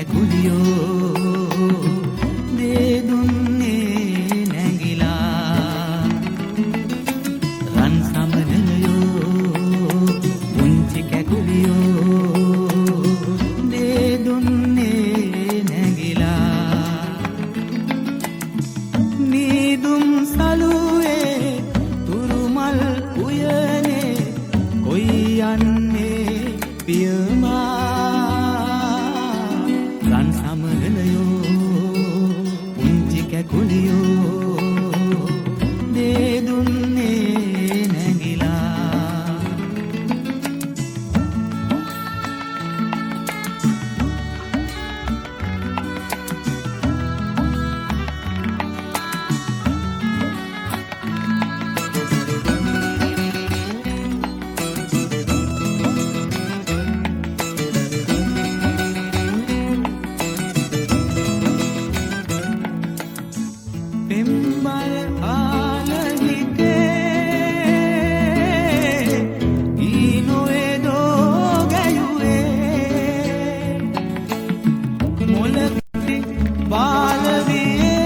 කැකුලියෝ දේ දුන්නේ නැගිලා රන් සමනලයෝ පුංචි කැකුලියෝ දේ දුන්නේ නැගිලා නීදුම් සලුවේ තුරුමල් උයනේ කොයි යන්නේ පියමා රන් සමනලයෝ පුංචි කැකුලියෝ දේ දුන්නේ නැගිලා පෙම්බල් ආලහිතේ ඊනොේ දෝගයුවේ මොලපිටි බාලවියේ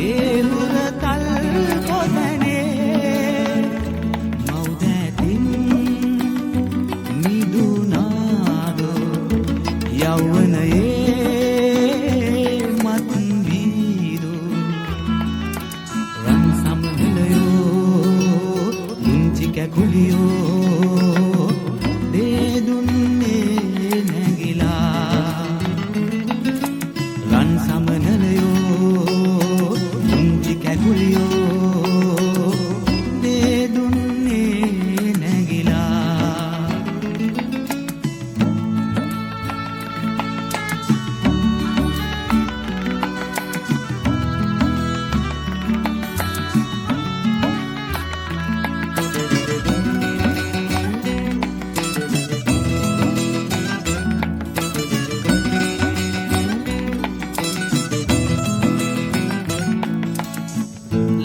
ඒ හුරතල් කොතනේ මවුදැතින් මිදුනාදෝ යෞවනයේ කැකුලියෝ දේ දුන්නේ නැගිලා රන් සමනලයෝ පුංචි කැකුලියෝ දේ දුන්නේ නැගිලා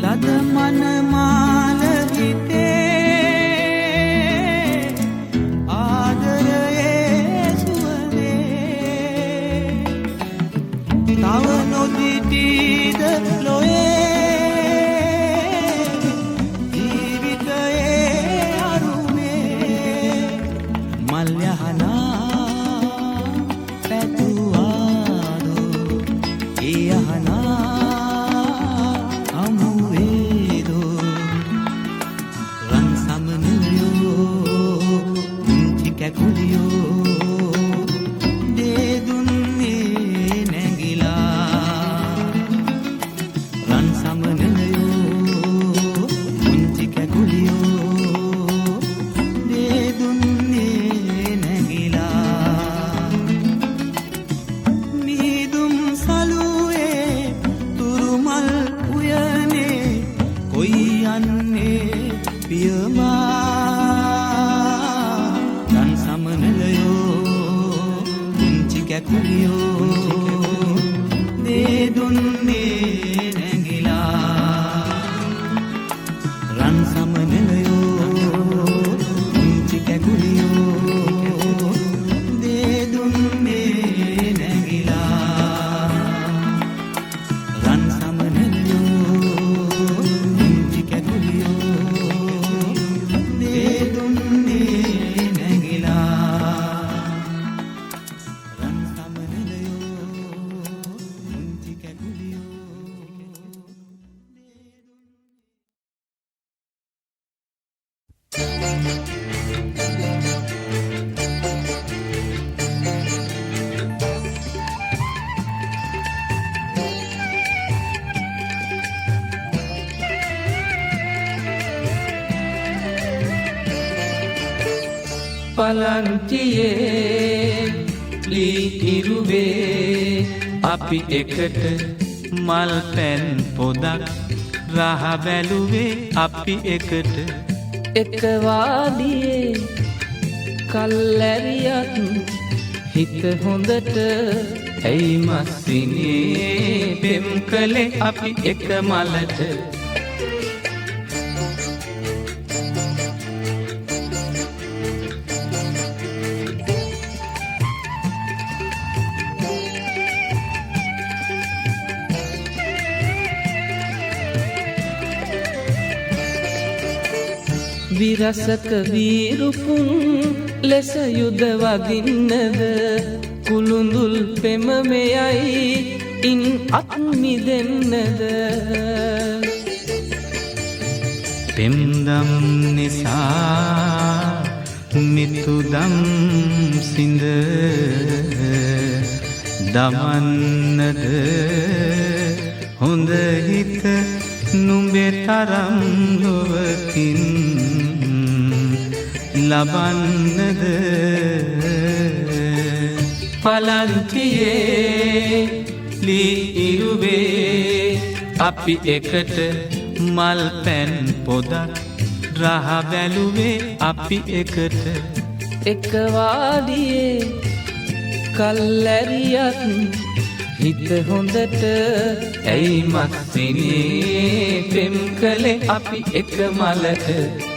ලද මනමාල හිතේ ආදරයේ සුවනේ තව නොදිටීද ලොවේ ජීවිතයේ අරුමේ මල් යහනා පැතුවාදෝ ඒ යහනා කැකුලියෝ දේ දුන්නේ නැගිලා රන් සමනලයෝ පුංචි කැකුලියෝ දේ දුන්නේ නැගිලා නීදුම් සලුවේ තුරුමල් උයනේ කොයි යන්නේ පියමා කැකුලියෝ දේ දුන්නේ නැගිලා රන් සමනලයෝ පුංචි කැකුලියෝ දේ දුන්නේ නැගිලා රන් සමනලයෝ පුංචි කැකුලියෝ දේ දුන්නේ නැගිලා පලන්තියේ ලී ඉරුවේ අපි එකට මල් පැන් පොදක් රහ බැලුවේ අපි එකට එකවාදියේ කල්ලැරියත් හිත හොඳට ඇයි මස්සිනේ පෙම් කළේ අපි එක මලට දිරසක වීරුපුන් ලෙස යුද වදින්නද කුළුඳුල් පෙම මෙයයි ඉන් අත් මිදෙන්නද පෙම්දම් නිසා මිතුදම් සිඳ දමන්නද හොඳ හිත නුඹේ තරම් ලොවකින් ලබන්නද පලන්තියේ ලී ඉරුවේ අපි එකට මල් පැන් පොදක් රහ බැලුවේ අපි එකට එක වාඩියේ කල්ැරියත් හිත හොඳට ඇයි මස්සිනේ පෙම් කළේ අපි එක මලට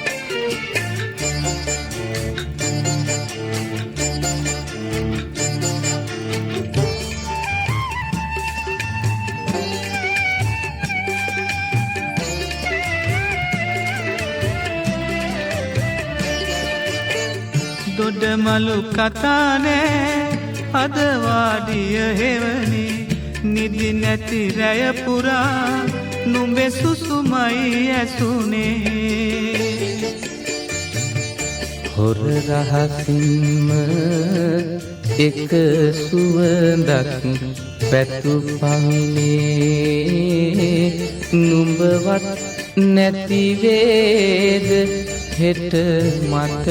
දොඩමලු කතානෑ අදවාඩිය හෙවනේ නිදි නැති රැය පුරා නුඹේ සුසුමයි ඇසුනේ හොර රහසින්ම එක සුවඳක් පැතු පමිනේ නුඹවත් නැතිවේද හෙට මට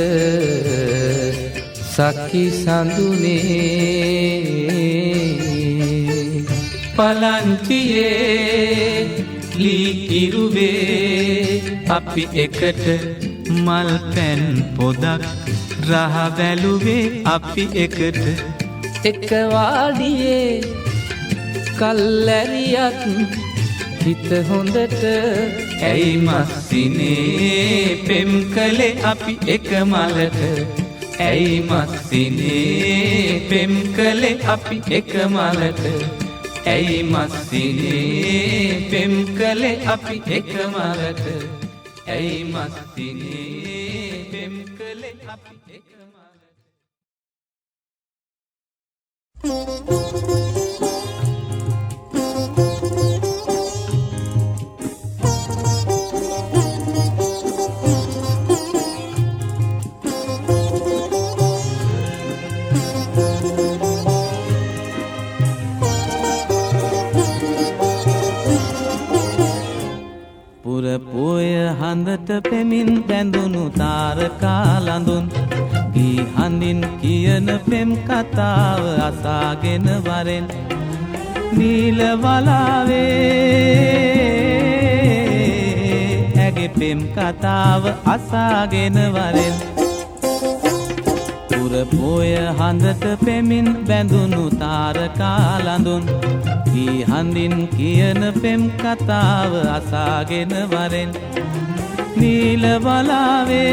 සකි සඳුනේ පලන්තියේ ලී ඉරුවේ අපි එකට මල් පැන් පොදක් රහ බැලුවේ අපි එකට එක වාඩියේ කල්ැරියත් හිත හොඳට ඇයි මස්සිනේ පෙම් කළේ අපි එක මලට ඇයි මස්සිනේ පෙම් කළේ අපි එක මලට ඇයි මස්සිනේ පෙම් කළේ අපි එක මලට ඇයි මස්සිනේ පෙම් කළේ අපි එක මලට පුරපෝය හඳට පෙමින් බැඳුණු තාරකා ලඳුන් ගී හඳින් කියන පෙම් කතාව අසාගෙන වරෙන් නීල වලාවේ ඇගේ පෙම් කතාව අසාගෙන වරෙන් පුරපෝය හඳට පෙමින් බැඳුණු තාරකා ලඳුන් ගී හඳින් කියන පෙම් කතාව අසාගෙන වරෙන් නීල වලාවේ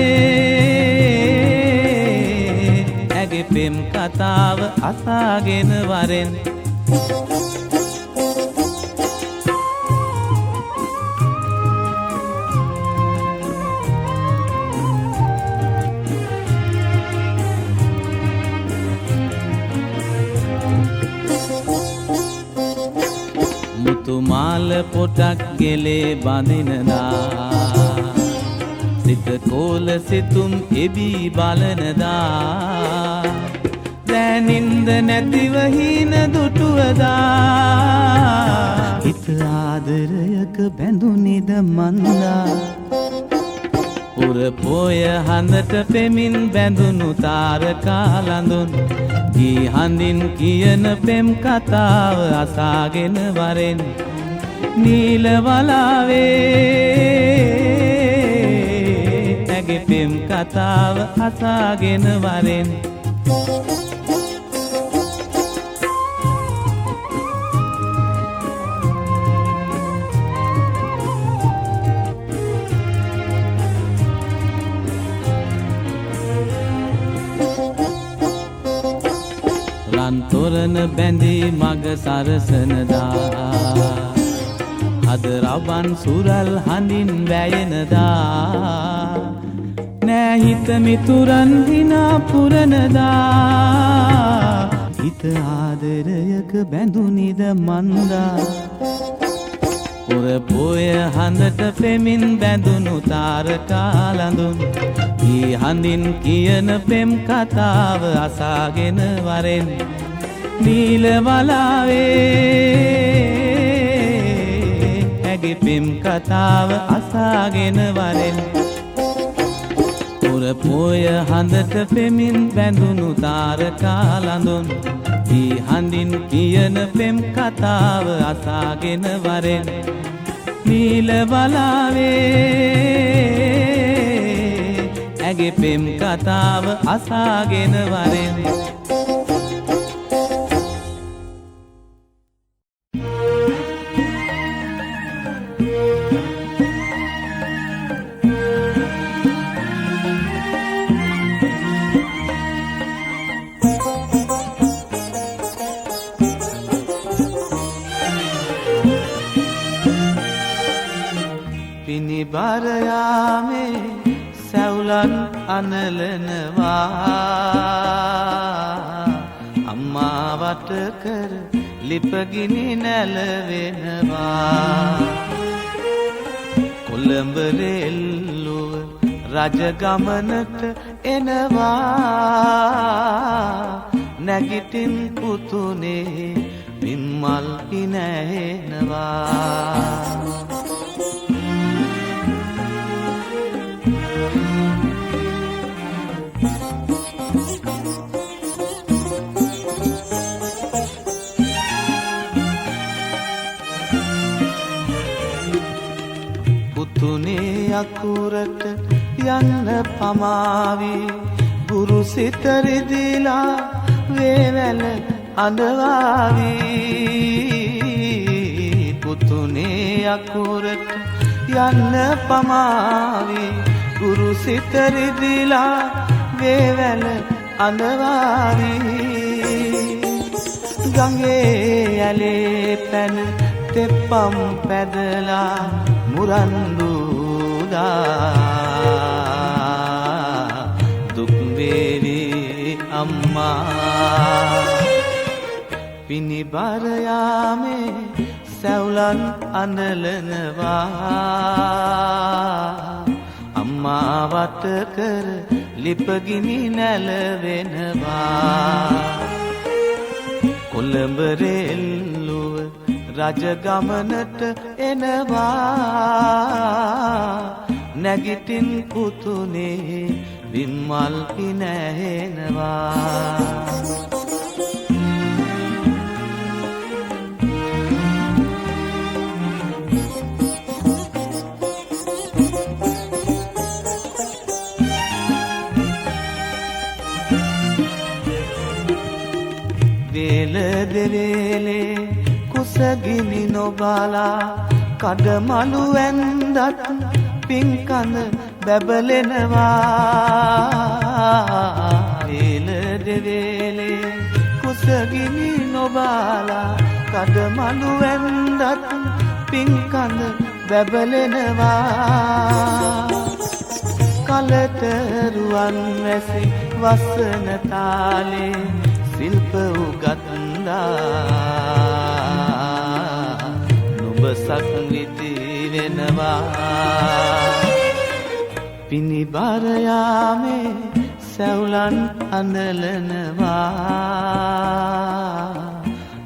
ඇගේ පෙම් කතාව අසාගෙන වරෙන් මුතුමාල පොටක් ගෙලේ බඳිනදා සිත කෝල සිතුම් එබී බලනදා දැනින්ද නැතිව හීන දුටුවදා හිත ආදරයක බැඳුනිද මන්දා පුරපෝය හඳට පෙමින් බැඳුණු තාරකා ලඳුන් ගී හඳින් කියන පෙම් කතාව අසාගෙන වරෙන් නීල වලාවේ ඇගේ පෙම් කතාව අසාගෙන වරෙන් තොරණ බැඳී මග සරසනදා හද රවන් සුරල් හඳින් වැයෙනදා නෑ හිත මිතුරන් හිනා පුරනදා හිත ආදරයක බැඳුනිද මන්දා පුර පොය හඳට පෙමින් බැඳුණු තාරකා ලඳුන් ඊ හඳින් කියන පෙම් කතාව අසාගෙන වරෙන් නීල වලාවේ ඇගේ පෙම් කතාව අසාගෙන වරෙන් පුර පොය හඳට පෙමින් බැඳුණු තාරකා ලඳුන් ඊ හඳින් කියන පෙම් කතාව අසාගෙන වරෙන් නීල වලාවේ ඇගේ පෙම් කතාව අසාගෙන වරෙන් පිනිබරයාමේ සැවුලන් අනලනවා අම්මා වට කර ලිපගිනි නැලවෙනවා කොළඹ රෙල්ලුව රජගමනට එනවා නැගිටින් පුතුනේ විම්මල් ඉනැහෙනවා පුතුනේ අකුරට යන්න පමාවි ගුරු සිත රිදිලා වේවැල අඬවාවි පුතුනේ අකුරට යන්න පමාවි ගුරු සිත රිදිලා වේවැල අඬවාවි ගඟේ ඇලේ පැන තෙප්පම් පැදලා මුරන්දුදා දුක් වේවි අම්මා පිනිබරයාමේ සැවුලන් අනලනවා අම්මා වට කර ලිපගිනි නැලවෙනවා කොළඹ රෙල්ලුව රජගමනට එනවා නැගිටින් පුතුනේ විම්මල් පිනැහෙනවා වේල දෙවේලේ කුසගිනි නොබලා කඩමලු ඇන්දත් පින්කඳ බැබලෙනවා වේල දෙවේලේ කුසගිනි නොබලා කඩමලු ඇන්දත් පින්කඳ බැබලෙනවා කලට රුවන් වැසි වසන තාලේ සිල්ප උගත්ලා නුඹ සක්විති වෙනවා පිනිබරයාමේ සැවුලන් අනලනවා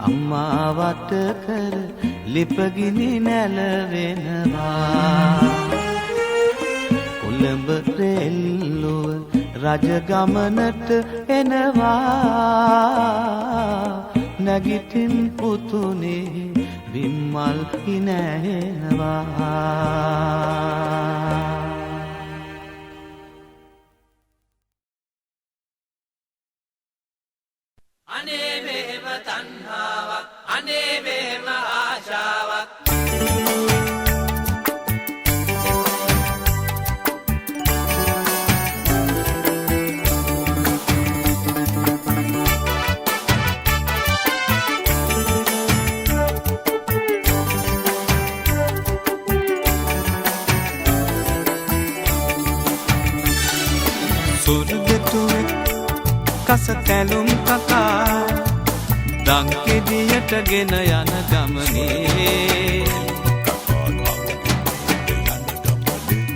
අම්මා වට කර ලිපගිනි නැලවෙනවා කොළඹ රෙල්ලුව රජගමනට එනවා නැගිටින් පුතුනේ විම්මල් ඉනැහෙනවා අනේ මෙහෙම තණ්හාවක් අනේ මෙහෙම ආශාවක් කස තැලුම් කකා දංකෙදියට ගෙන යන ගමනේ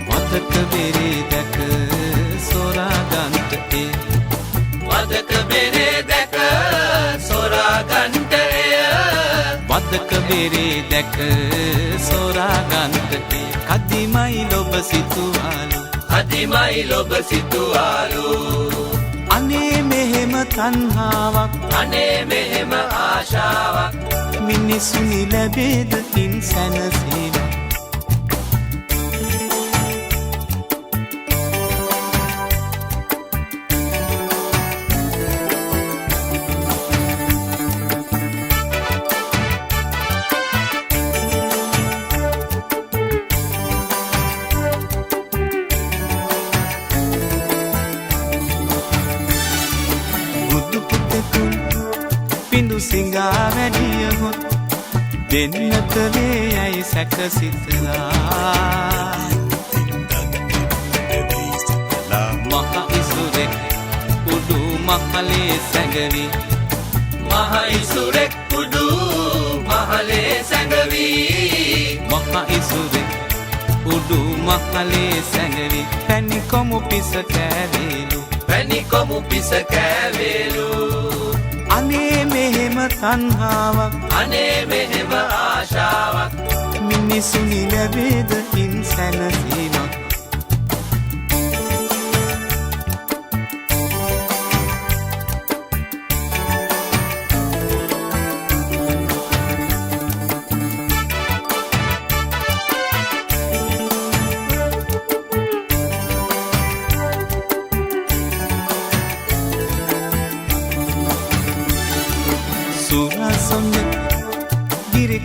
වදක බෙරේ දැක සොරාගන්ට වදක බෙරේ දැක සොරාගන්ට වදක බෙරේ දැක සොරාගන්ට කදිමයි ලොබ සිතුවාලු කදිමයි ලොබ සිතුවාලු අනේ මෙහෙම තණ්හාවක් අනේ මෙහෙම ආශාවක් මිනිසුනි ලැබේද ඉන් සැනසීම සිංගා වැඩිය හොත් දෙන්න කළේ යයි සැකසිතලා මහ ඉසුරෙක් උඩු මහලේ සැඟවි මහ ඉසුරෙක් උඩු මහලේ සැඟවි මහ ඉසුරෙක් උඩු මහලේ සැඟවි පැණි කොමු පිස කෑවේලු පැණි කොමු පිස කෑවේලු අනේ මෙහෙම තණ්හාවක් අනේ මෙහෙම ආශාවක් මිනිසුනි ලැබේද ඉන් සැනසීමක්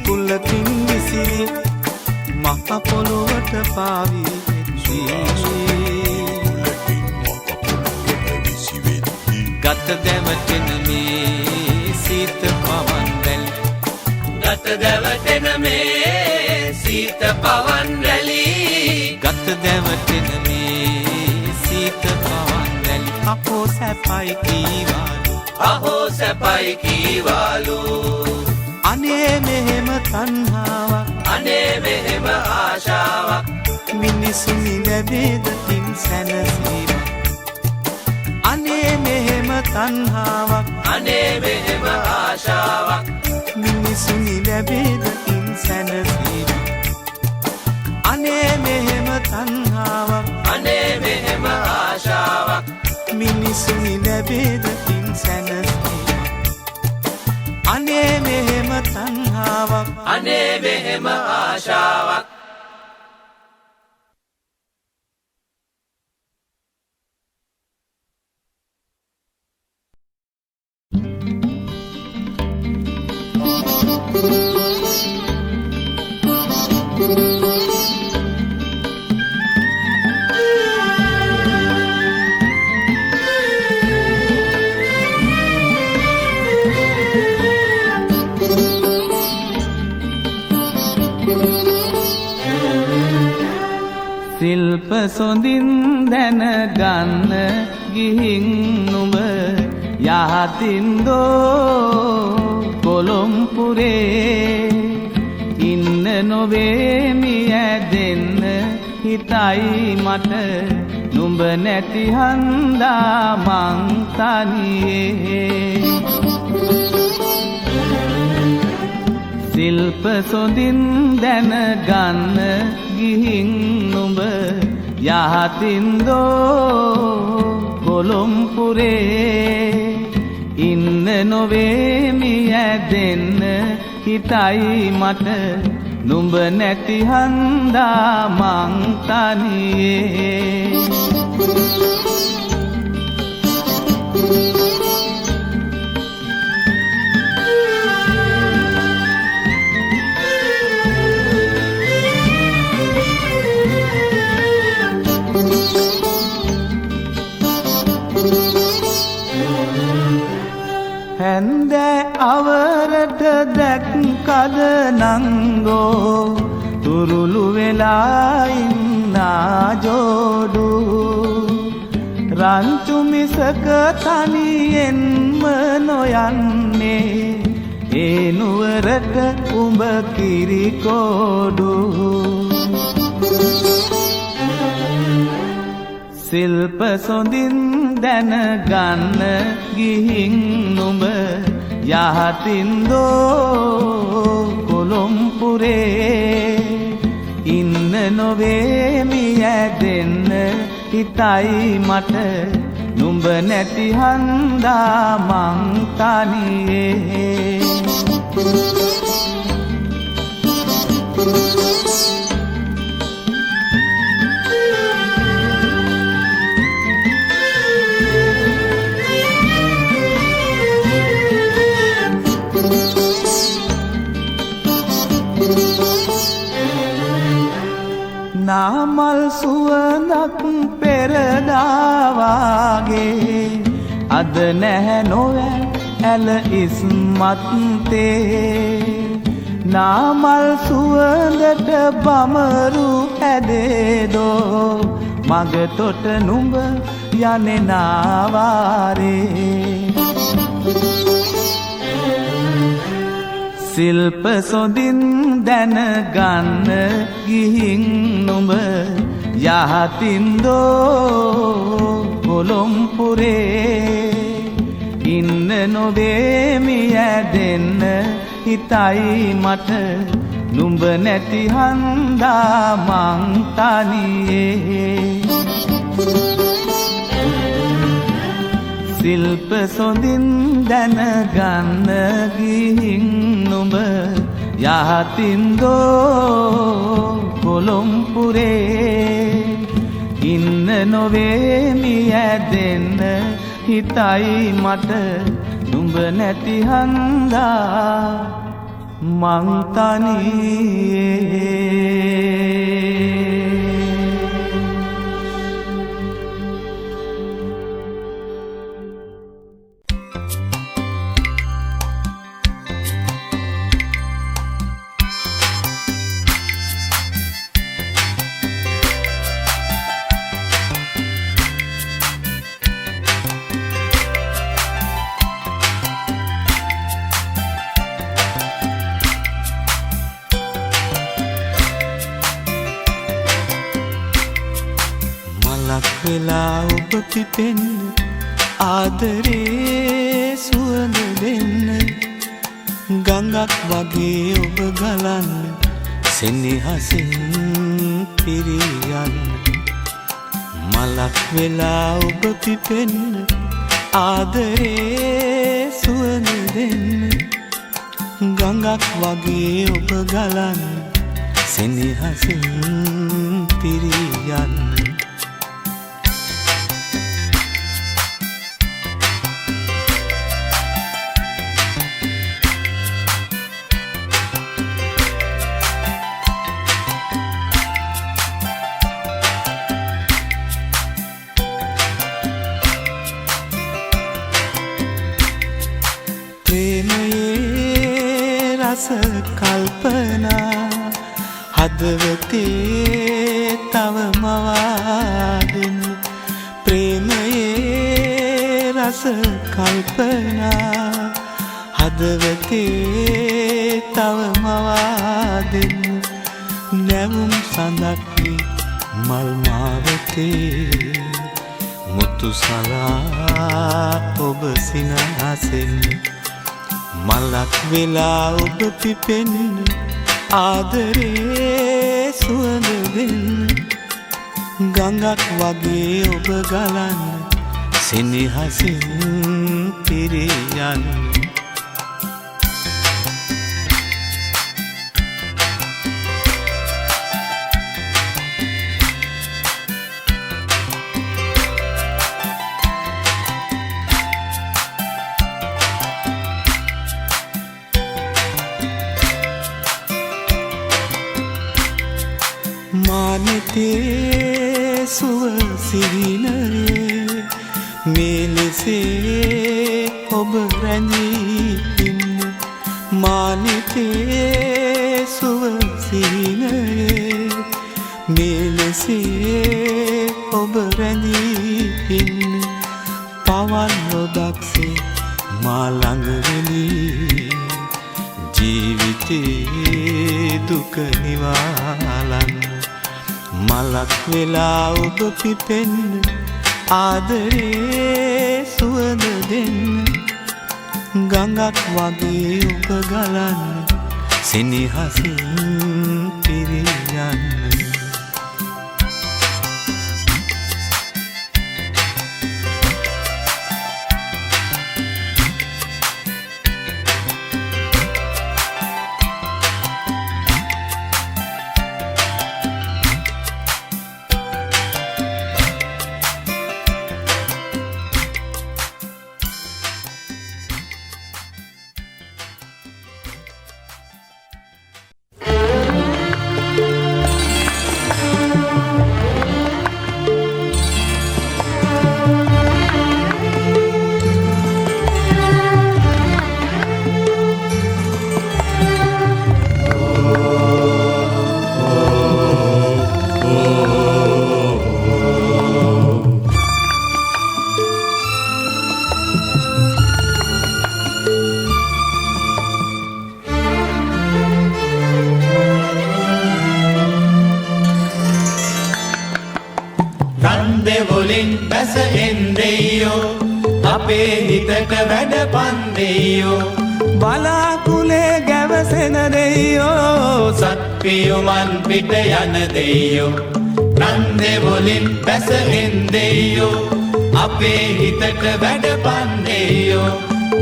කුල්ලකින් විසිරි මහ පොළොවට පාවී ගත දැවටෙන මේ සීත පවන් රැලි ගත දැවටෙන මේ සීත පවන් රැලි ගත දැවටෙන මේ සීත පවන් රැලි අපෝ සැපයි කීවාලු අහෝ සැපයි කීවාලු අනේ මෙහෙම තණ්හාවක් අනේ මෙහෙම ආශාවක් මිනිසුනි ලැබේද ඉන් සැනසීම අනේ මෙහෙම තණ්හාවක් අනේ මෙහෙම ආශාවක් මිනිසුනි ලැබේද ඉන් සැනසීම අනේ මෙහෙම තණ්හාවක් අනේ මෙහෙම ආශාවක් මිනිසුනි ලැබේද ඉන් සැනසීම අනේ මෙහෙම තණ්හාවක් අනේ මෙහෙම ආශාවක් සිල්ප සොඳින් දැනගන්න ගිහින් නුඹ යහතින්දෝ කොළොම්පුරේ ඉන්න නොවේමි ඇදෙන්න හිතයි මට නුඹ නැති හන්දා මං තනියේ සිල්ප සොඳින් දැනගන්න ගිහින් නුඹ යහතින්දෝ කොළොම්පුරේ ඉන්න නොවේමි ඇදෙන්න හිතයි මට නුඹ නැති හන්දා මං තනියේ හැන්ද අවරට දැක්කද නංගෝ තුරුළු වෙලා ඉන්නා ජෝඩු රංචු මිසක තනියෙන්ම නොයන්නේ ඒ නුවරට උඹ කිරිකෝඩු සිල්ප සොඳින් දැනගන්න ගිහින් නුඹ යහතින්දෝ කොළොම්පුරේ ඉන්න නොවේමි ඇදෙන්න හිතයි මට නුඹ නැති හන්දා මං තනියේ නාමල් සුවඳක් පෙරදාවාගේ අද නැහැ නොවැ ඇල ඉස්මත්තේ නාමල් සුවඳට බමරු ඇදේදෝ මග තොට නුඹ යන්නේ නාවාරේ සිල්ප සොඳින් දැනගන්න ගිහින් නුඹ යහතින්දෝ කොළොම්පුරේ ඉන්න නොවේමි ඇදෙන්න හිතයි මට නුඹ නැති හන්දා මං තනියේ සිල්ප සොඳින් දැනගන්න ගිහින් නුඹ යහතින්දෝ කොළොම්පුරේ ඉන්න නොවේමි ඇදෙන්න හිතයි මට නුඹ නැති හන්දා මං තනියේ වෙලා ඔබ පිපෙන්න ආදරේ සුවඳ දෙන්න ගඟක් වගේ ඔබ ගලන්න සෙනෙහසින් පිරියන්න මලක් වෙලා ඔබ පිපෙන්න ආදරේ සුවඳ දෙන්න ගඟක් වගේ ඔබ ගලන්න සෙනෙහසින් පිරියන්න කල්පනා හදවතේ තව මවාදෙන්න ප්‍රේමයේ රස කල්පනා හදවතේ තව මවාදෙන්න නැවුම් සඳක් මල් මාවතේ මුතු සලා ඔබ සිනහසෙන් මලක් වෙලා ඔබ පිපෙන්න ආදරේ සුවඳ දෙන්න ගඟක් වගේ ඔබ ගලන්න සෙනෙහසින් පිරියන්න මානෙතේ සුව සිහිනයේ මෙලෙසේ ඔබ රැඳී ඉන්න මානෙතේ සුව සිහිනයේ මෙලෙසේ ඔබ රැඳී ඉන්න පවන් නොදක්සේ මා ළඟ වෙලි ජීවිතේ දුක නිවාලන්න මලක් වෙලා ඔබ පිපෙන්න ආදරේ සුවඳ දෙන්න ගඟක් වගේ ඔබ ගලන්න සෙනෙහසින් පිරියන්න රන්දෙවුලින් බැස එන්දෙයෝ අපේ හිතට වැඩ පන්දෙයෝ බලාකුලේ ගැවසෙන දෙයෝ සත්පියුමන් පිට යන දෙයෝ රන්දෙවුලින් බැස එන්දෙයෝ අපේ හිතට වැඩ පන්දෙයෝ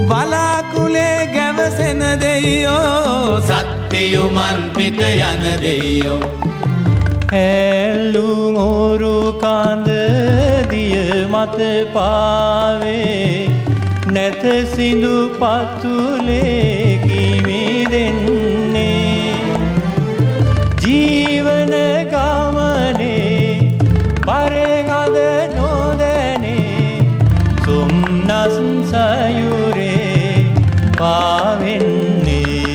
බලාකුලේ ගැවසෙන දෙයෝ සත්පියුමන් පිට යන දෙයෝ ඇල්ලුම් ඕරු කාන්ද දිය මත පාවේ නැත සිඳු පතුලේ කිමිදෙන්නේ ජීවන ගමනේ පරගද නොදැනේ සොම්නස් සයුරේ පාවෙන්නේ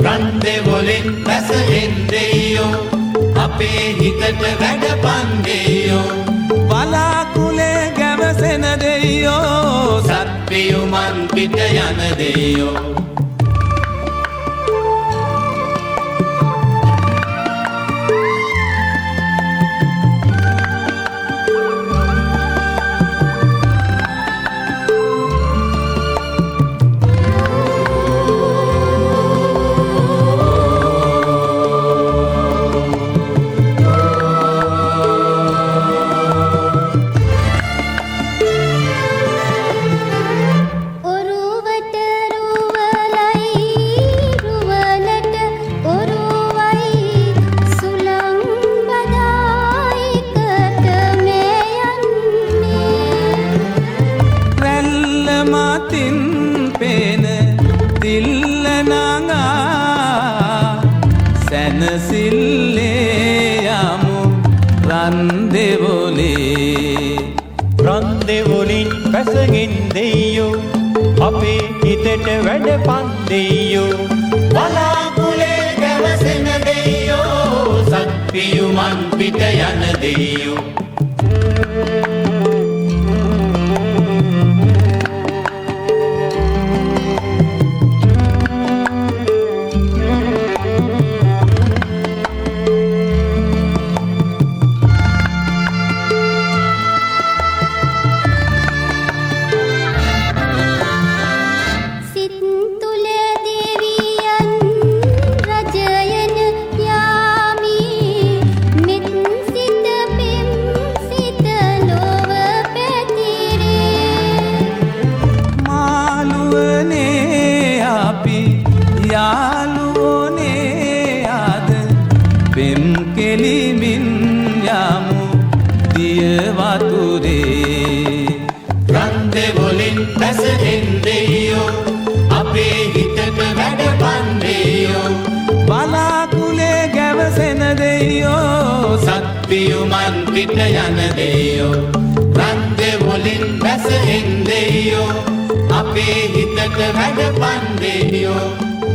රන්දෙවුලින් බැස එන්දෙයෝ අපේ හිතට වැඩ පන්දෙයෝ බලාකුලේ ගැවසෙන දෙයෝ සත්පියුමන් පිට යන දෙයෝ රන්දෙවුලින් පැසගෙන් දෙයෝ අපේ හිතට වැඩ පන්දෙයෝ බලාකුලේ ගැවසෙන දෙයෝ සත්පියුමන් පිට යන දෙයෝ රන්දෙවුලින් බැස එන්දෙයෝ අපේ හිතට වැඩ පන්දෙයෝ බලාකුලේ ගැවසෙන දෙයෝ සත්පියුමන් පිට යන දෙයෝ රන්දෙවුලින් බැස එන්දෙයෝ අපේ හිතට වැඩ පන්දෙයෝ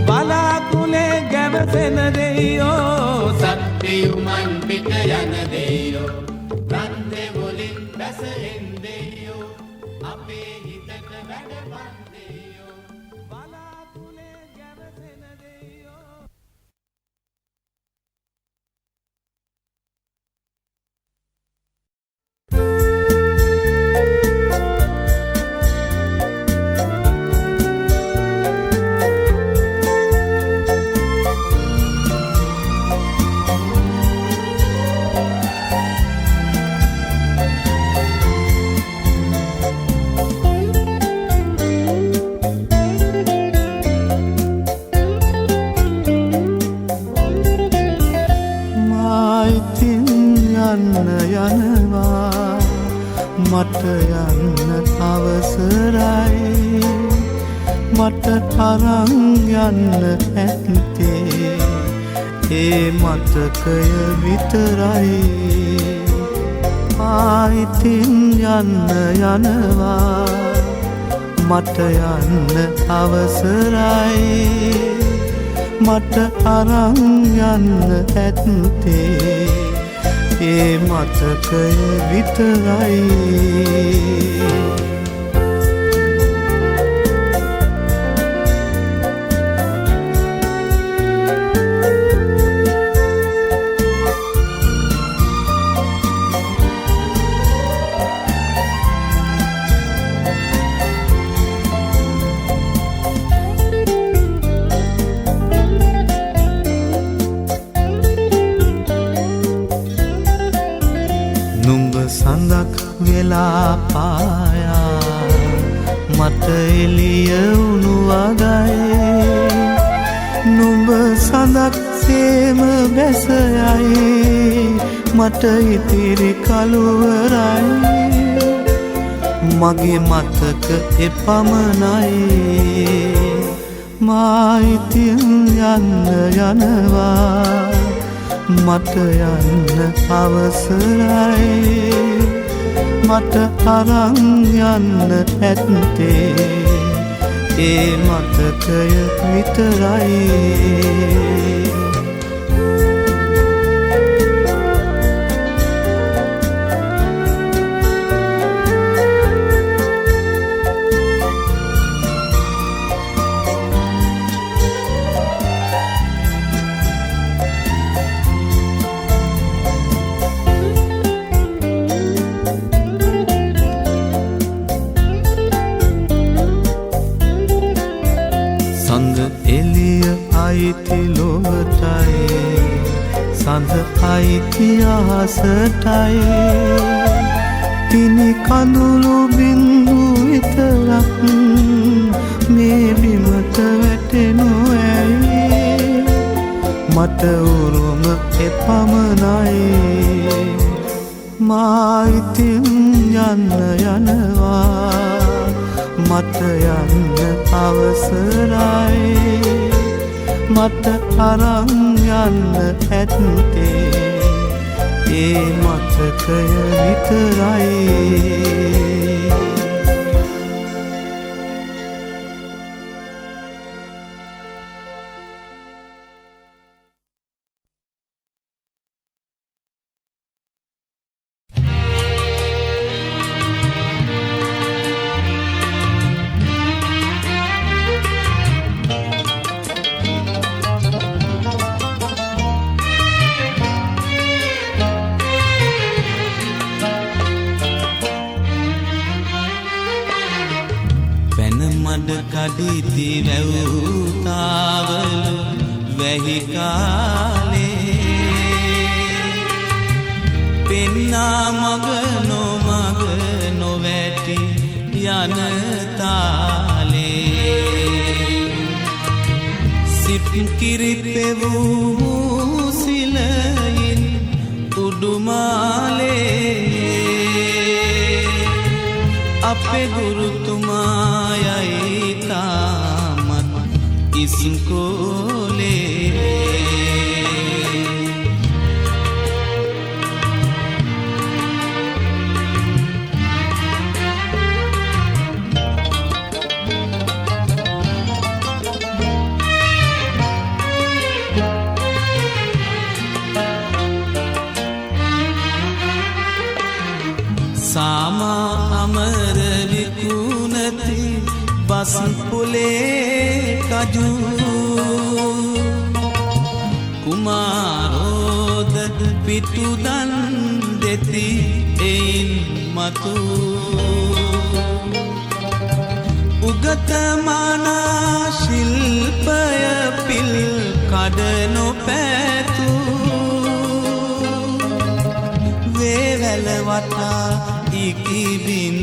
බලාකුලේ ගැවසෙන දෙයෝ සත්පියුමන් පිට යන දෙයෝ රන්දෙවුලින් බැස එන්දෙයෝ අපේ හිතට වැඩවන්දේයෝ බලාකුලේ ගැවසෙන දෙයෝ යනවා මට යන්න අවසරයි මට තරං යන්න ඇත්තේ ඒ මතකය විතරයි ආයිතින් යන්න යනවා මට යන්න අවසරයි මට අරන් යන්න ඇත්තේ ඒ මතකය විතරයි සඳක් වෙලා පායා මට එළිය වුණු වගයි නුඹ සඳක් සේම බැසයයි මට ඉතිරි කළුවරයි මගේ මතක එපමණයි මා ඉතින් යන්න යනවා මට යන්න අවසරයි මට අරන් යන්න ඇත්තේ ඒ මතකය විතරයි අයිති ලොවටයි සඳ අයිති අහසටයි පිනි කඳුළු බින්දු විතරක් මේ බිමට වැටෙනු ඇයි මට උරුම එපමණයි මා ඉතින් යන්න යනවා මට යන්න අවසරයි මට අරන් යන්න ඇත්තේ ඒ මතකය විතරයි කඩිති වැව්තාවල වැහි කාලේ පෙන්නා මග නොමග නොවැටි යන තාලේ සිප් කිරිත් පෙවූ සිලයින් උඩුමාලේ අපේ ගුරුතුමායයි තාමත් ඉස්කෝලේ සාමා අමර විකු ගස් පුලේ කජු කුමාරෝද පිටුදන් දෙති එයින් මතු උගතමානා ශිල්පය පිල් කඩනො පැතු වේවැල වටා ඉකිබින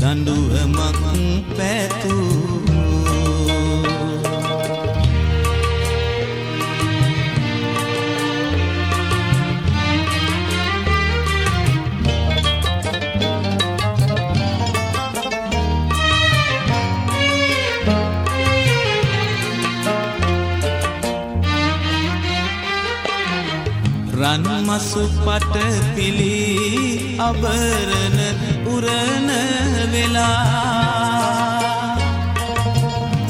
දඬුවමක් පැතු රන්මසු පට පිලි අබරණ උරණ වෙලා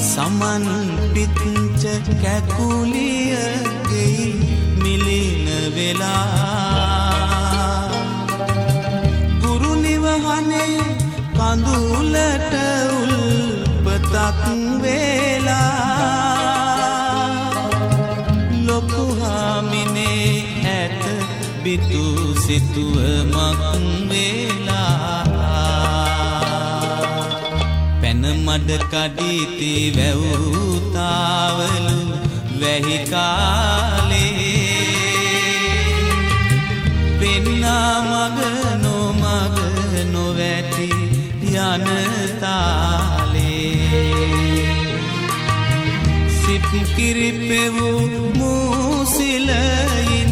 සමන් පිච්ච කැකුලිය ගෙයි මිලින වෙලා ගුරු නිවහනේ කඳුලට උල්පතක් වෙලා ලොකු හාමිනේ ඇත බිතු සිතුවමක් වෙලා පැන මඩ කඩීති වැවුතාවලු වැහි කාලේ පෙන්නා මග නොමග නොවැටි යන තාලේ සිත් කිරිපෙවූ මූසිලයින්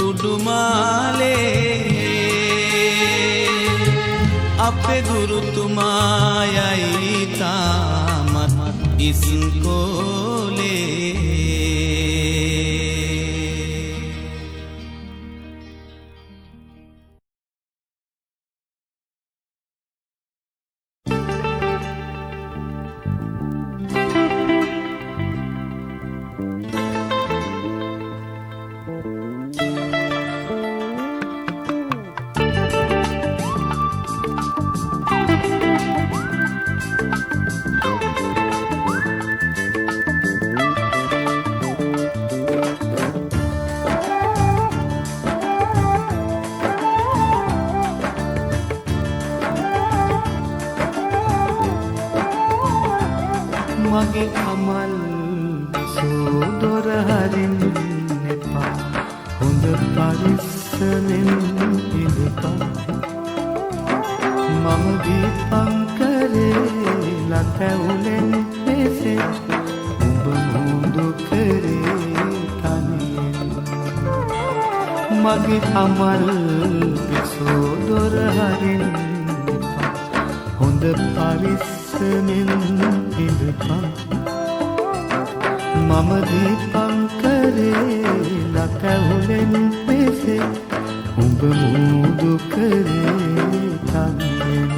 උඩුමාලේ අපේ ගුරුතුමායයි තාමත් ඉස්කෝලේ මගේ අමල් සෝදොර හරින්න එපා හොඳ පරිස්සමෙන් ඉඳපා මම දීපංකරේ ලතැවුලෙන් පෙසේ උඹ මුදු කරේ තනියෙන් මගේ අමල් සෝදොර හරින්න එපා හොඳ පරිස්සමෙන් ඉඳපා මම දීපංකරේ ලතැවුලෙන් පෙසේ උඹ මුදු කරේ තනියෙන්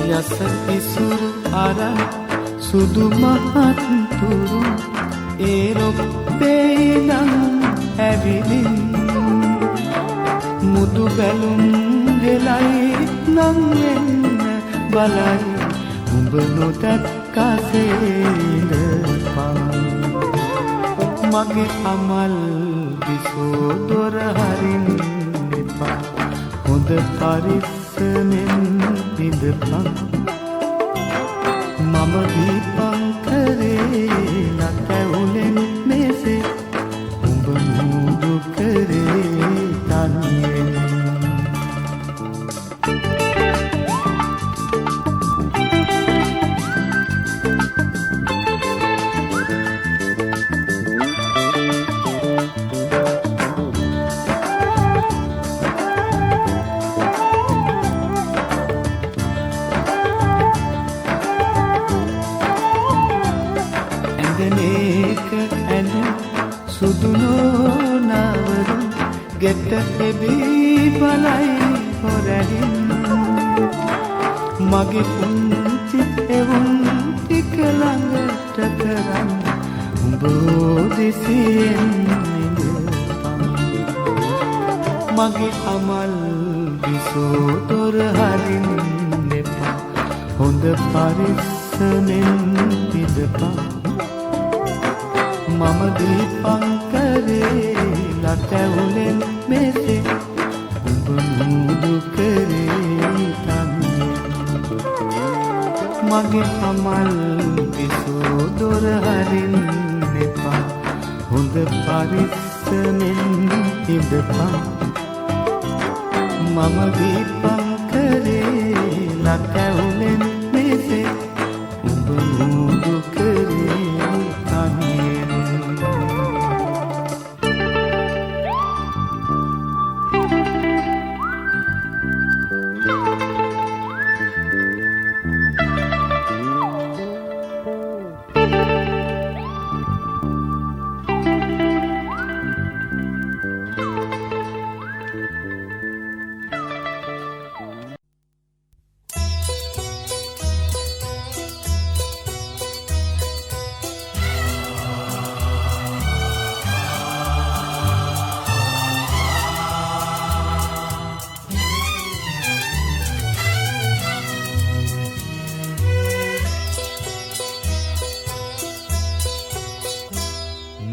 යස ඉසුරු අරන් සුදු මහත් තුරු ඒ රොප්පේ ඉඳන් ඇවිදින් මුදු බැලුම් ගෙලයි නම් වෙන්න බලයි උඹ නොදක්කසේ ඉඳපන් මගේ අමල් විසෝ දොර හරින්න එපා හොඳ පරිස්සමෙන් ඉඳපන් මම දීපංකරේ ලතැවුලෙන් මෙසේ උඹ මුදු කරේ තනියෙන් ඇඳනේක ගෙට එබී බලයි හොරැහින් මගේ පුංචි එවුන් ටික ළඟට කරන්න උඹ දෙසියෙන් ඉඳපන් මගේ අමල් විසෝ දොර හරින්න එපා හොඳ පරිස්සමෙන් පිදපන් මම දීපංකරේ ලතැවුලෙන් මෙසේ උඹ නූදු කරේ තන්නේ මගේ අමල් විසෝ දොර හරින්න එපා හොඳ පරිස්සමෙන් ඉඳපන් මම දීපංකරේ ලතැවුලෙන් මෙසේ උඹ නූදු කරේ තන්නේ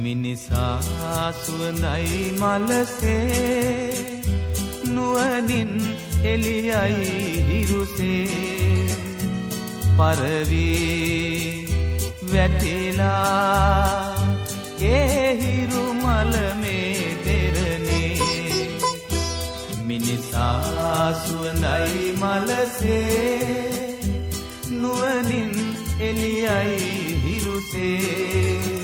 මිනිසා සුවඳයි මලසේ නුවණින් එළියයි හිරුසේ පරවී වැටිලා ඒ හිරු මල මේ දෙරනේ මිනිසා සුවඳයි මලසේ නුවණින් එළියයි හිරුසේ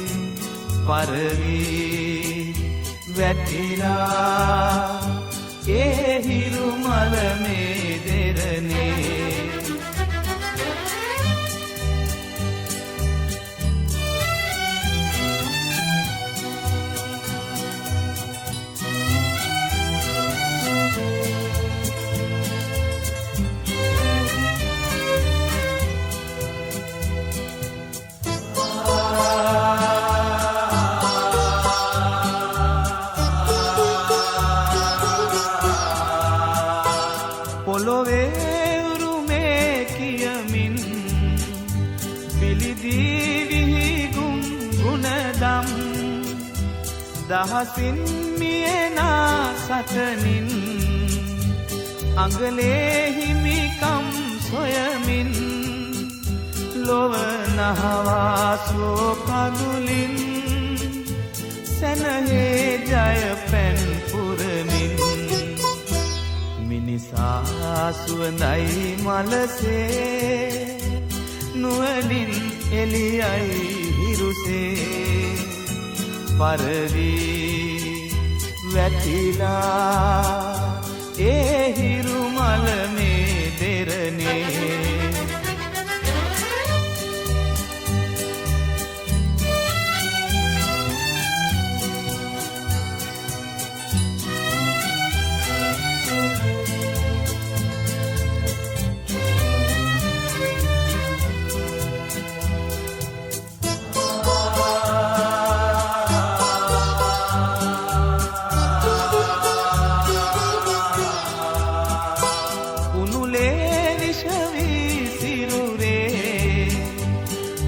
පරවී වැටිලා ඒ හිරු මල මේ දෙරනේ පොළොවේ උරුමේ කියමින් පිළිදී විහිගුම් ගුණදම් දහසින් මියනා සතනින් අඟලේ හිමිකම් සොයමින් ලොව නහවා සෝ පදුලින් සැනහේ ජය පැන් පුරමින් මිනිසා සුවඳයි මලසේ නුවණින් එළියයි හිරුසේ පරවී වැටිලා ඒ හිරු මල මේ දෙරනේ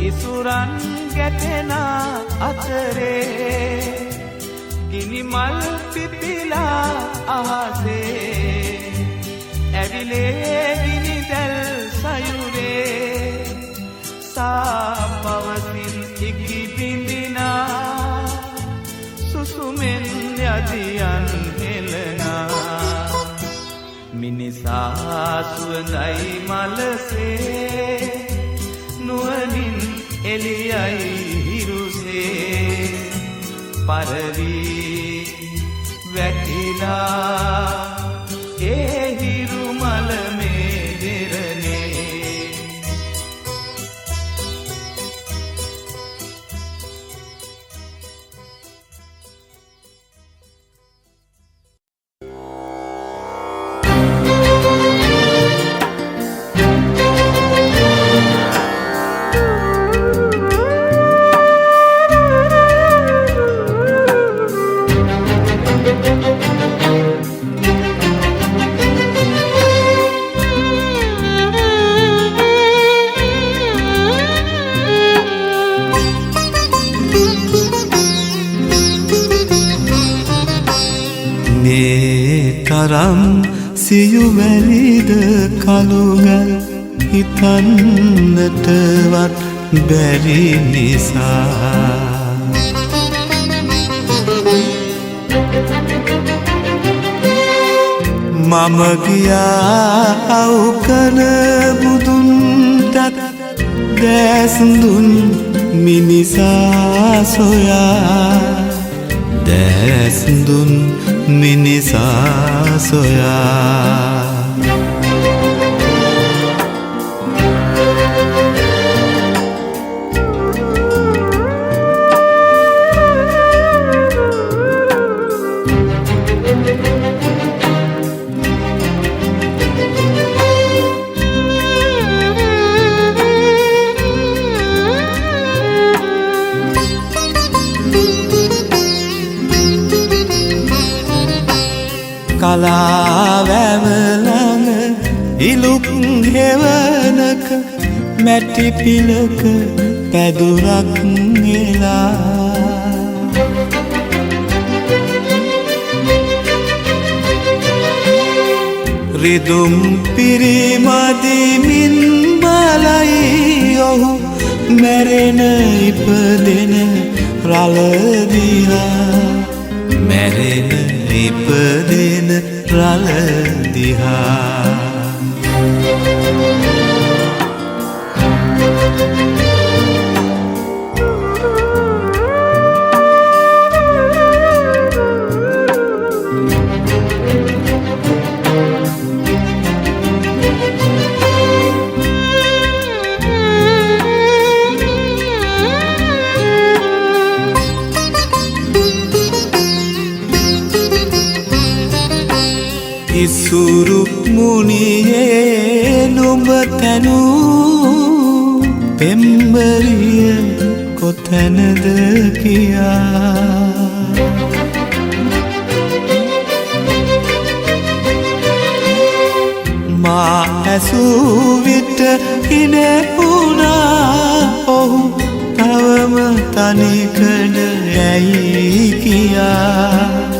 ඉසුරන් ගැටෙන අතරේ ගිනි මල් පිපිලා අහසේ ඇවිලේ ගිනි දැල් සයුරේ සාපවසින් ඉකි බිඳිනා සුසුමෙන් යදියන් හෙලනා මිනිසා සුවඳයි මලසේ නුවණින් එළියයි හිරුසේ පරවී වැටිලා ඒ හිරු මල මේ දෙරනේ මේ තරම් සියුමැලිද කළුගල් හිතන්නටවත් බැරි නිසා මම ගියා අවුකන බුදුන්ටත් දැස්දුන් මිනිසා සොයා දැස්දුන් මිනිසා සොයා කලාවැවලඟ ඉලුක් හෙවනක මැටි පිලක පැදුරක් ගෙලා රිදුම් පිරිමදිමින් බලයි ඔහු මැරෙන ඉපදෙන රලදිහා මැරෙන ඉපදෙන රලදිහා ඉසුරු මුනියේ නුඹ තැනූ පෙම්බරිය කොතැනද කියා මා ඇසූ විට හිනෙපුණා ඔහු තවම තනිකඩ යැයි කියා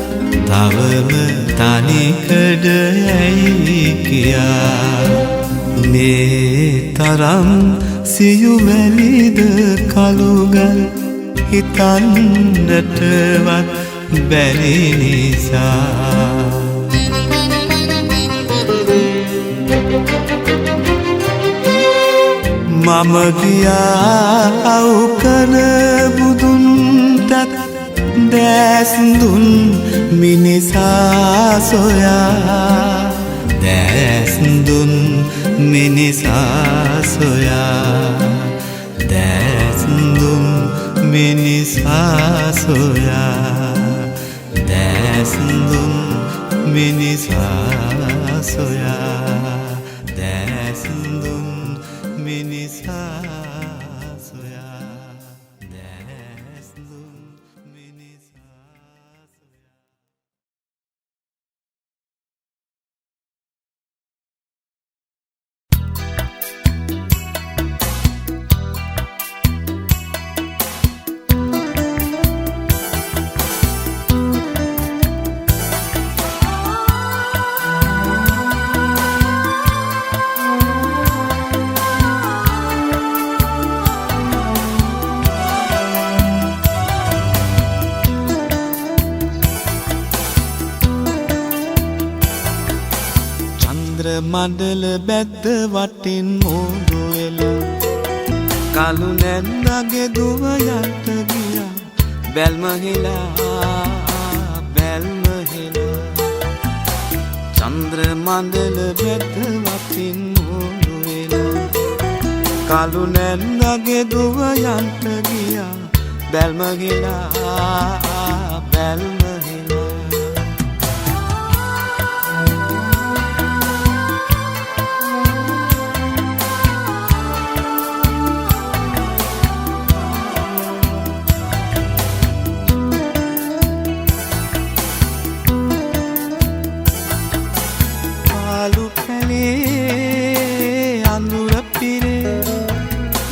තවම තනිකඩ යැයි කියා මේ තරම් සියුමැලිද කළුගල් හිතන්නටවත් බැරි නිසා මම ගියා අවුකන බුදුන්ටත් දැස්දුන් මිනිසා සොයා දැස්දුන් මිනිසා සොයා දැස්දුන් මිනිසා සොයා දැස්දුන් මිනිසා සොයා දැස්දුන් මිනිසා සොයා දැස්දුන් මඩල බැද්ද වටින් මෝඩු වෙලා කලු නැන්දගේ දුව යට ගියා බැල්ම හෙලා චන්ද්‍ර මඩල බැද්ද වටින් මෝඩු වෙලා කලු නැන්දගේ දුව යට ගියා බැල්ම හෙලා බැල්ම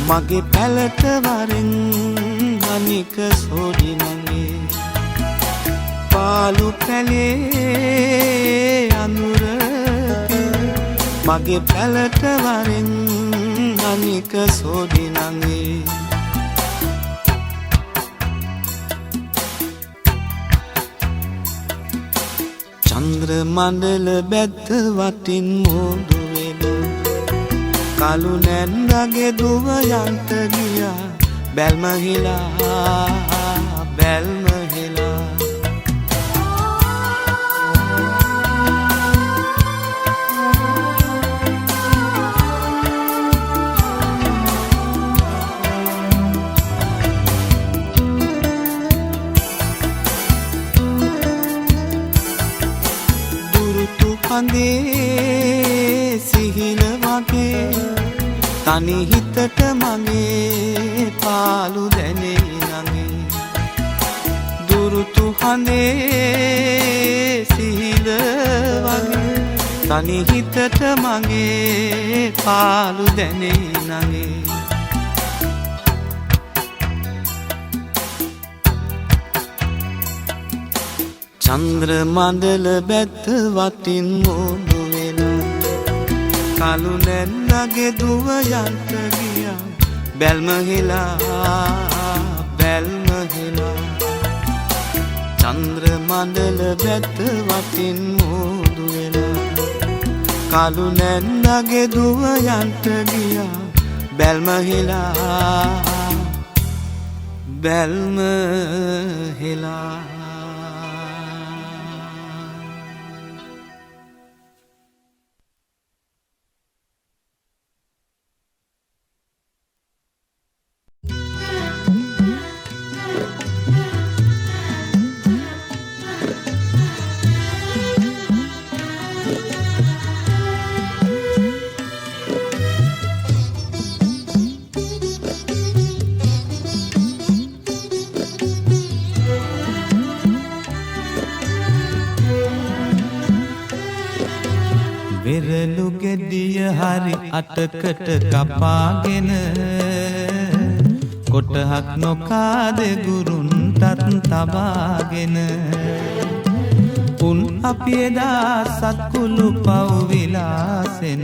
මගේ පැලට වරෙන් අනික සෝඩි මගේ පාලු පැලේ අනුරපි මගේ පැලට වරෙන් අනික සෝඩි නංගේ චන්ද්‍ර මණ්ඩල බැද්ද වටින් මෝදු වෙන කලු නැන්නගේ දුව යන්ත ගියා බැල්ම හිලා බැල්ම හිලා හඳේ සිහිල වගේ තනි හිතට මගේ පාලු දැනේ නගේ දුරුතු හඳේ සිහිල වගේ තනි හිතට මගේ පාලු දැනේ නගේ චන්ද්‍ර මණ්ඩල බැද්ද වටින් මෝඩු වෙලා කලු නැන්නගේ දුව යන්ත ගියා බැල්ම හිලා බැල්ම හිලා චන්ද්‍ර මණ්ඩල බැද්ද වටින් මෝඩු වෙලා කලු නැන්නගේ දුව යන්ත ගියා බැල්ම හිලා බැල්ම හිලා වෙරළු ගෙඩිය හරි අටකට කපාගෙන කොටහක් නොකාද ගුරුන්ටත් තබාගෙන උන් අපි එදා සත්කුළු පව් විලාසෙන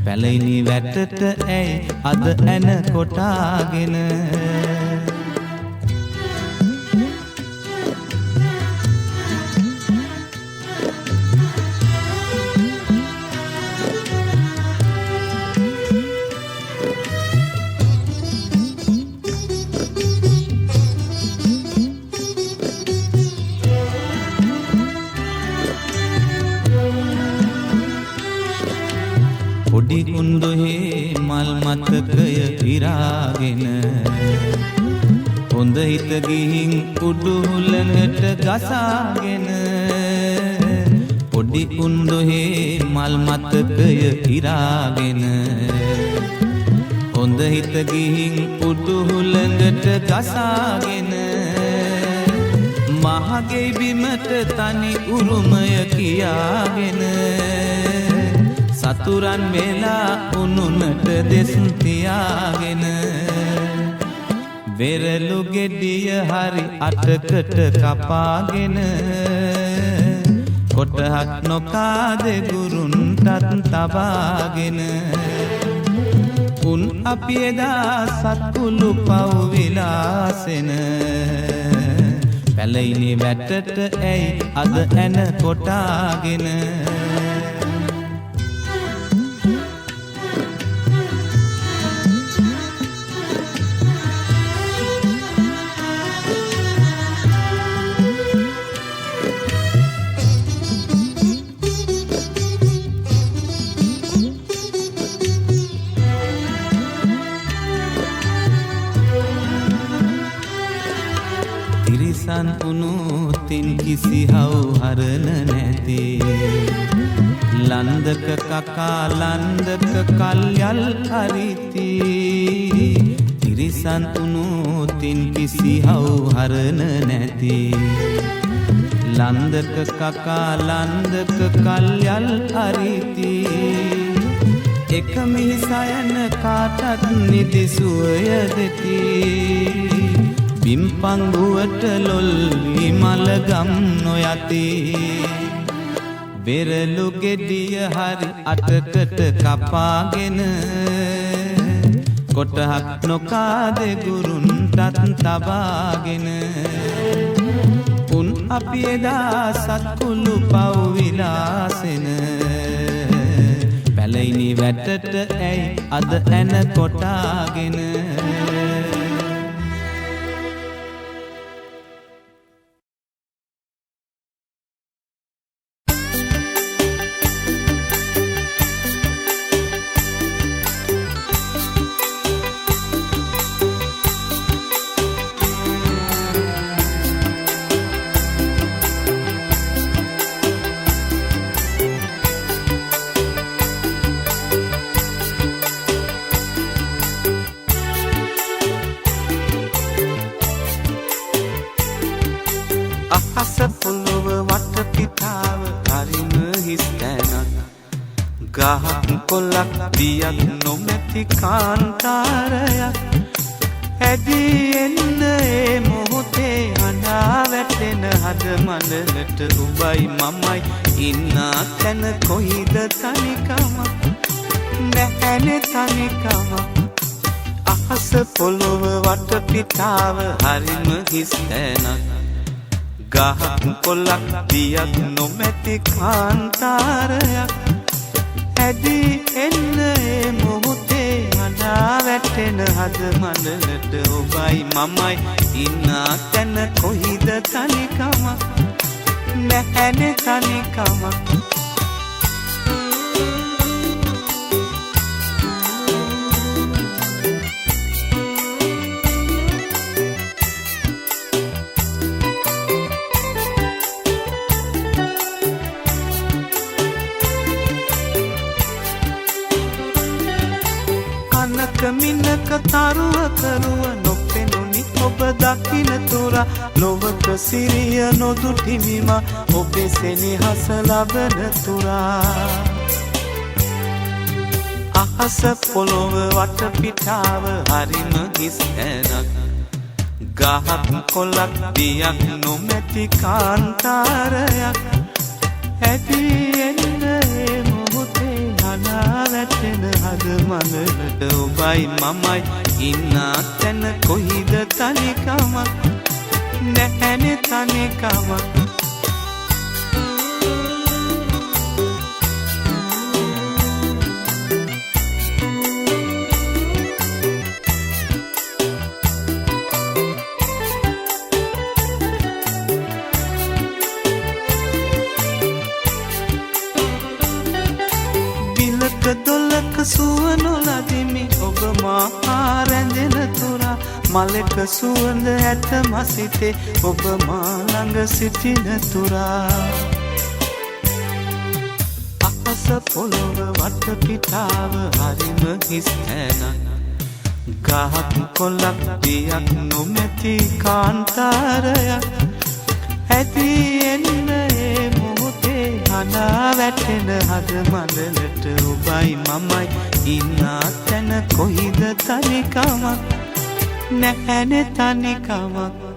පැලයිනි වැටට ඇයි අද ඇන කොටාගෙන පොඩි කුන්දුහේ මල් මතකය ඉරාගෙන හොඳ හිත ගිහින් උඩුහුලඟට ගසාගෙන පොඩි කුන්දුහේ මල් මතකය ඉරාගෙන හොඳ හිත ගිහින් උඩුහුලඟට ගසාගෙන මහගේ බිමට තනි උරුමය කියාගෙන සතුරන් වෙලා උනුනට දෙස් තියාගෙන වෙරළු ගෙඩිය හරි අටකට කපාගෙන කොටහක් නොකාද ගුරුන්ටත් තබාගෙන උන් අපි එදා සත්කුළු පව් විලාසෙන පැලයිනි වැටට ඇයි අද ඇන කොටාගෙන තිරිසන් උනුතින් කිසි හවුහරණ නැති ලන්දක කකා ලන්දක කල්යල් හරිති තිරිසන් උනුතින් කිසි හවුහරණ නැති ලන්දක කකා ලන්දක කල්යල් හරිති එක මිහිසයන කාටත් නිදිසුවය දෙති බිම්පංගුවට ලොල් විමලගම් නොයති වෙරළු ගෙඩිය හරි අටකට කපාගෙන කොටහක් නොකාද ගුරුන්ටත් තබාගෙන උන් අපි එදා සත්කුළු පව්විලාසෙන පැලයිනි වැටට ඇයි අද ඇන කොටාගෙන අහස පොළොව වටපිටාව හරිම හිස් තැනක් ගහක් කොළක් දියක් නොමැති කාන්තාරයක් ඇදී එන්න ඒ මොහොතේ හඬා වැටෙන හද මනලට උබයි මමයි ඉන්නා තැන කොයිද තනිකම නැහැනේ තනිකම අහස පොළොව වටපිටාව හරිම හිස් තැනක් ගහක් කොළක් දියක් නොමැති කාන්තාරයක් ඇදී එන්න ඒ මොහොතේ හඬා වැටෙන හද මනලට ඔබයි මමයි ඉන්නා තැන කොයිද තනිකම නැහැනේ තනිකම මිනක තරුව කරුව නොපෙනුනි ඔබ දකින තුරා ලොවක සිරිය නොදුටිමිම ඔබේ සෙනෙහස ලබන තුරා අහස පොළොව වටපිටාව හරිම හිස් තැනක් ගහක් කොළක් දියක් නොමැති කාන්තාරයක් ඇදී එන්න ඒ මොහොතේ හඬා වැටෙන හද මනලට ඔබයි මමයි ඉන්නා තැන කොයිද තනිකමක් නැහැනේ තනිකමක් දොලක සුවන ලදිමි ඔබ මා රැඳෙන තුරා මලක සුවඳ ඇත මසිතේ ඔබ මා ළඟ සිටින තුරා අහස පොළොව වටපිටාව හරිම හිස් තැනක් ගහක් කොළක් දියක් නොමැති කාන්තාරයක් ඇදී එන්න ඒ මොහොතේ හඬා වැටෙන හද මනලට ඔබයි මමයි ඉන්නා තැන කොයිද තනිකමක් නැහැනේ තනිකමක්